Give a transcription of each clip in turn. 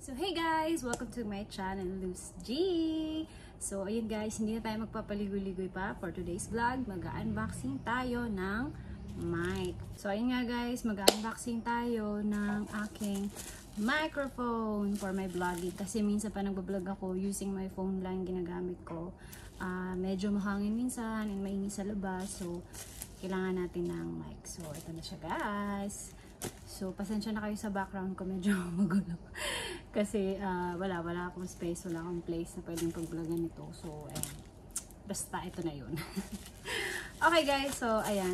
So hey guys! Welcome to my channel, Luz G! So ayun guys, hindi na tayo magpapaligoy-ligoy pa for today's vlog. Mag-unboxing tayo ng mic. So ayun nga guys, mag-unboxing tayo ng aking microphone for my vlogging. Kasi minsan pa nagbablog ako using my phone lang ginagamit ko. Medyo mahangin minsan and mainit sa labas. So kailangan natin ng mic. So ito na siya guys. So, pasensya na kayo sa background ko, medyo magulo. Kasi, wala akong space, wala akong place na pwedeng pag-vlogan ito. So, ayan. Basta, ito na yun. Okay guys, so, ayan.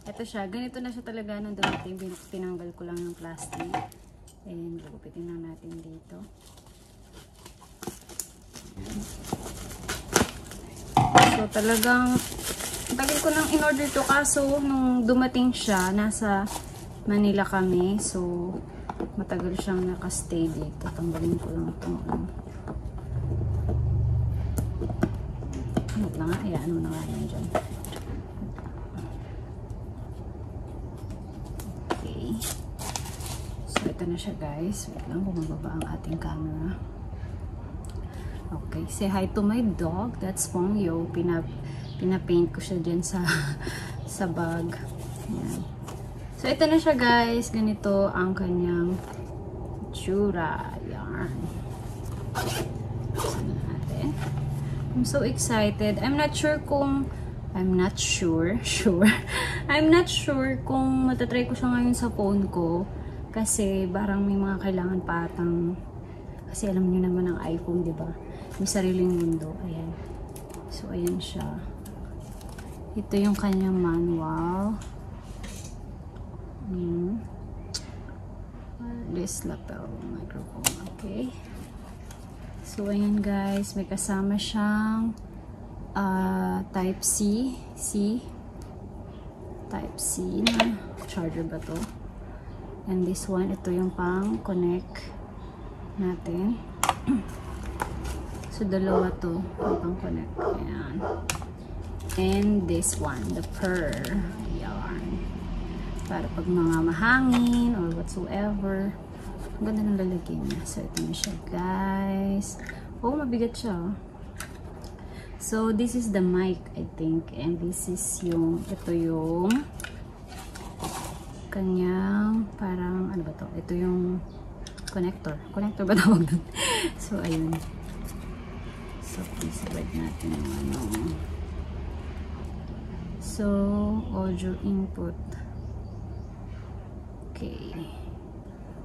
Ito siya. Ganito na siya talaga nung dumating. Tinanggal ko lang yung plastic. And, gugupitin lang natin dito. So, talagang, tagal ko nang in-order to. Kaso, nung dumating siya, nasa Manila kami, so matagal siyang nakastay dito. Tanggalin ko lang itong ano lang nga, ayan, ano na nga yan dyan. Okay, so ito na siya guys. Wait lang, bumababa ang ating camera. Okay, say hi to my dog. That's Pongyo. Pinapaint ko siya dyan sa bag. Ayan. So, ito na siya guys. Ganito ang kanyang itsura. Yan. Saan natin? I'm so excited. I'm not sure kung matatry ko siya ngayon sa phone ko. Kasi parang may mga kailangan pa atang, kasi alam niyo naman ang iPhone, di ba? May sariling mundo. Ayan. So, ayan siya. Ito yung kanyang manual. This lapel microphone. Okay. So, ayan guys. May kasama siyang type C. Type C na charger ba to? And this one, ito yung pang connect natin. So, dalawa to. Pang connect. Ayan. And this one, the purr. Ayan. Para pag mga mahangin or whatsoever. Ang ganda ng lalagyan niya. So, ito na siya, guys. Oh, mabigat siya. So, this is the mic, I think. And this is yung, ito yung kanyang, parang, ano ba to? Ito yung connector. Connector ba tawag doon? So, ayun. So, please wait natin yung ano. So, audio input. Okay.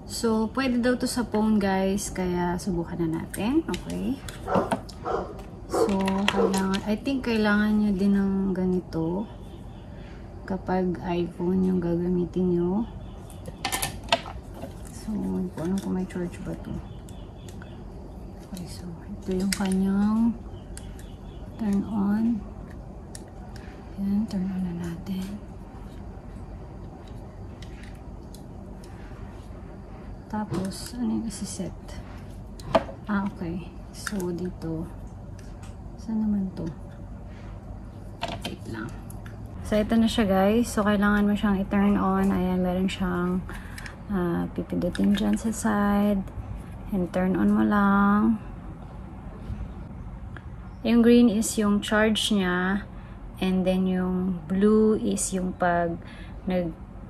So, pwede daw to sa phone, guys. Kaya, subukan na natin. Okay. So, I think kailangan nyo din ng ganito kapag iPhone yung gagamitin nyo. So, hindi ko alam kung may charge ba to. Okay, so, ito yung kanyang turn on. Yan, turn on na natin. Tapos, ano yung isi-set? Okay. So, dito. Saan naman to? Wait lang. So, ito na siya guys. So, kailangan mo siyang i-turn on. Ayan, meron siyang pipindutin dyan sa side. And turn on mo lang. Yung green is yung charge niya. And then, yung blue is yung pag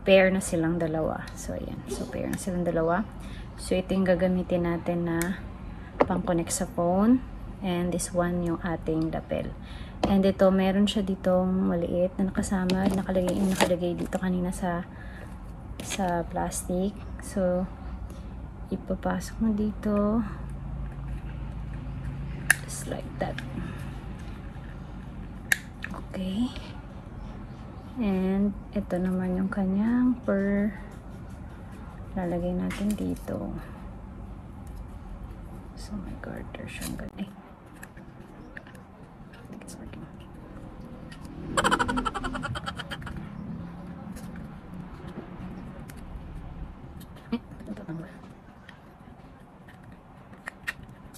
pair na silang dalawa. So, ayan. So, pair na silang dalawa. So, ito yung gagamitin natin na pang-connect sa phone. And this one yung ating lapel. And ito, meron siya ditong maliit na nakasama. Nakalagay dito kanina sa plastic. So, ipapasok mo dito. Just like that. Okay. And, ito naman yung kanyang lalagay natin dito. So, my garter siyang ganun. I think it's working.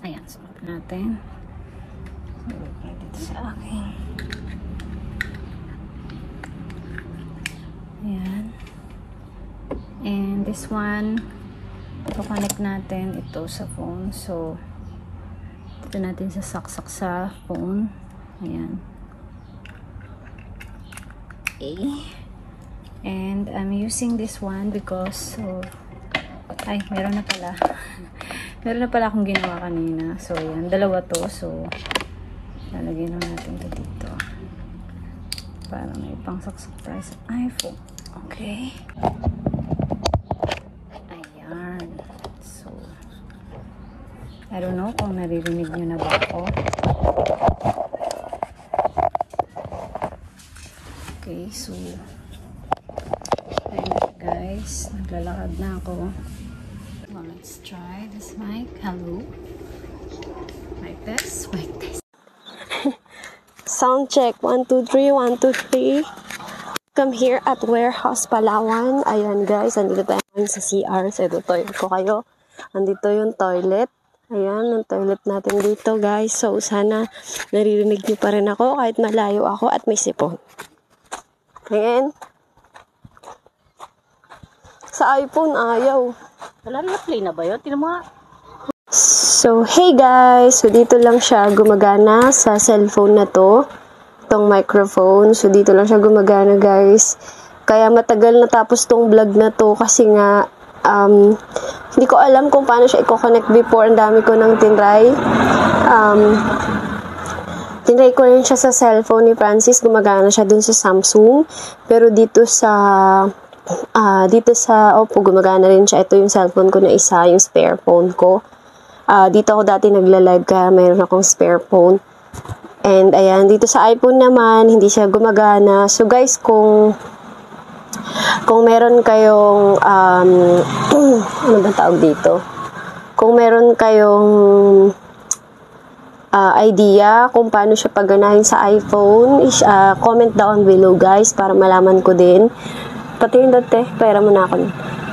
Ayan, so, natin. So, dito sa akin. Ayan. And this one, i-connect natin ito sa phone. So, dito natin sasaksak sa phone. Ayan. Okay. And I'm using this one because, ay, meron na pala. Meron na pala akong ginawa kanina. So, ayan. Dalawa to. So, lalagyan lang natin ito dito. Para may pangsaksak tayo sa iPhone. Okay. Ayan. So, I don't know kung naririnig nyo na ba ako. Okay, so, ayan guys. Naglalakad na ako. Well, let's try this mic. Hello. Like this. Like this. Sound check. 1, 2, 3. 1, 2, 3. Come here at Warehouse Palawan. Ayan guys, andito tayo sa CR. So, ito toilet ko kayo. Andito yung toilet. Ayan, yung toilet natin dito guys. So, sana naririnig niyo pa rin ako kahit malayo ako at may sipon. Ayan. Sa iPhone, ayaw. Wala rin na-play na ba yun? Tinan mo nga. So, hey guys! So, dito lang siya gumagana sa cellphone na to. Itong microphone. So, dito lang siya gumagana guys. Kaya matagal natapos tong vlog na to kasi nga hindi ko alam kung paano siya i-connect before. Ang dami ko nang tinry. Tinry ko rin siya sa cellphone ni Francis. Gumagana siya dun sa Samsung. Pero dito sa Oppo, gumagana rin siya. Ito yung cellphone ko na isa, yung spare phone ko. Dito ako dati nagla-live kaya mayroon akong spare phone. And ayan, dito sa iPhone naman, hindi siya gumagana. So guys, kung meron kayong ano ba tawag dito? Kung meron kayong idea kung paano siya pagganahin sa iPhone, comment down below guys para malaman ko din. Pati yung dati, pera mo na ako.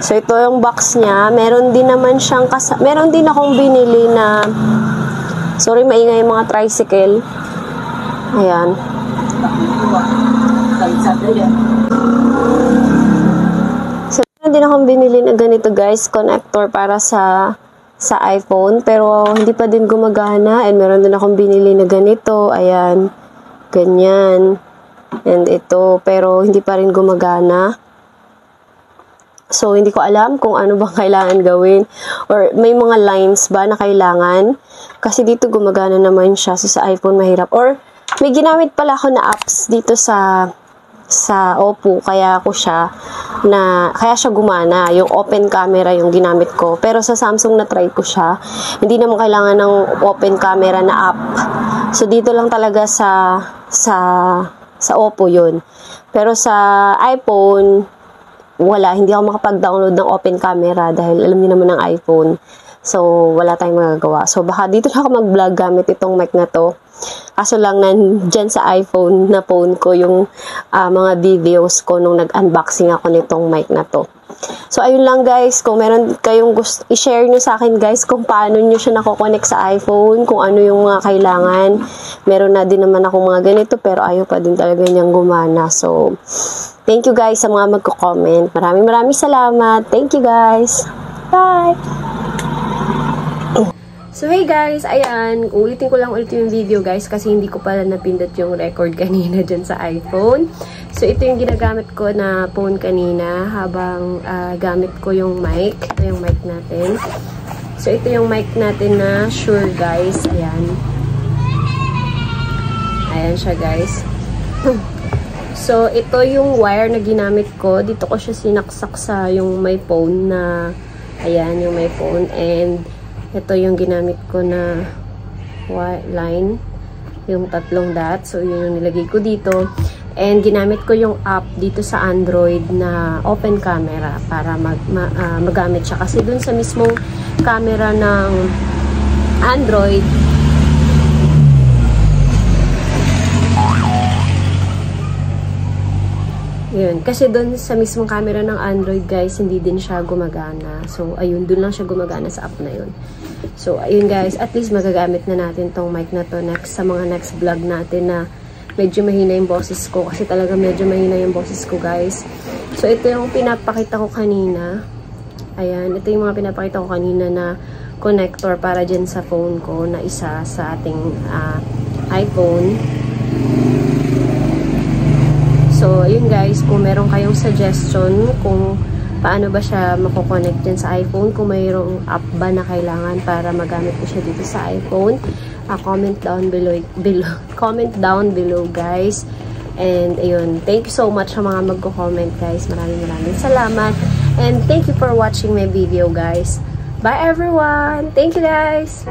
So ito yung box niya. Meron din naman siyang meron din akong binili na, sorry maingay yung mga tricycle. Ayan. So meron din akong binili na ganito guys, connector para sa iPhone, pero hindi pa din gumagana. And meron din akong binili na ganito, ayan, ganyan, and ito, pero hindi pa rin gumagana. So hindi ko alam kung ano bang kailangan gawin, or may mga lines ba na kailangan, kasi dito gumagana naman siya. So sa iPhone mahirap, or may ginamit pala ako na apps dito sa Oppo, kaya siya gumana. Yung open camera yung ginamit ko. Pero sa Samsung na try ko siya. Hindi naman kailangan ng open camera na app. So dito lang talaga sa Oppo yun. Pero sa iPhone, wala. Hindi ako makapag-download ng open camera dahil alam niyo naman ng iPhone. So wala tayong magagawa. So baka dito na ako mag-vlog gamit itong mic na to. Kaso lang nandyan sa iPhone na phone ko yung mga videos ko nung nag-unboxing ako nitong mic na to. So ayun lang guys, kung meron kayong gusto, i-share nyo sa akin guys kung paano nyo siya nakokonek sa iPhone, kung ano yung mga kailangan. Meron na din naman akong mga ganito pero ayaw pa din talaga niyang gumana. So thank you guys sa mga magko-comment. Maraming salamat. Thank you guys. Bye! So hey guys, ayan, ulitin ko lang yung video guys kasi hindi ko pala napindot yung record kanina dyan sa iPhone. So ito yung ginagamit ko na phone kanina habang gamit ko yung mic. Ito yung mic natin. So ito yung mic natin na Shure guys, ayan. Ayan siya guys. So ito yung wire na ginamit ko. Dito ko siya sinaksak sa yung may phone na, ayan yung may phone, and ito yung ginamit ko na line, yung 3 dots. So, yun yung nilagay ko dito. And ginamit ko yung app dito sa Android na open camera para magamit siya. Kasi dun sa mismong camera ng Android, yun. Kasi doon sa mismong camera ng Android, guys, hindi din siya gumagana. So, ayun, doon lang siya gumagana sa app na yun. So, ayun guys, at least magagamit na natin tong mic na to sa mga next vlog natin na medyo mahina yung boses ko. Kasi talaga medyo mahina yung boses ko, guys. So, ito yung pinapakita ko kanina. Ayan, ito yung mga pinapakita ko kanina na connector para dyan sa phone ko na isa sa ating iPhone. So, ayun guys, kung meron kayong suggestion kung paano ba siya mako-connect dyan sa iPhone, kung mayroong app ba na kailangan para magamit ko siya dito sa iPhone, comment down below guys. And ayun, thank you so much sa mga magko-comment guys. Maraming salamat. And thank you for watching my video guys. Bye everyone! Thank you guys!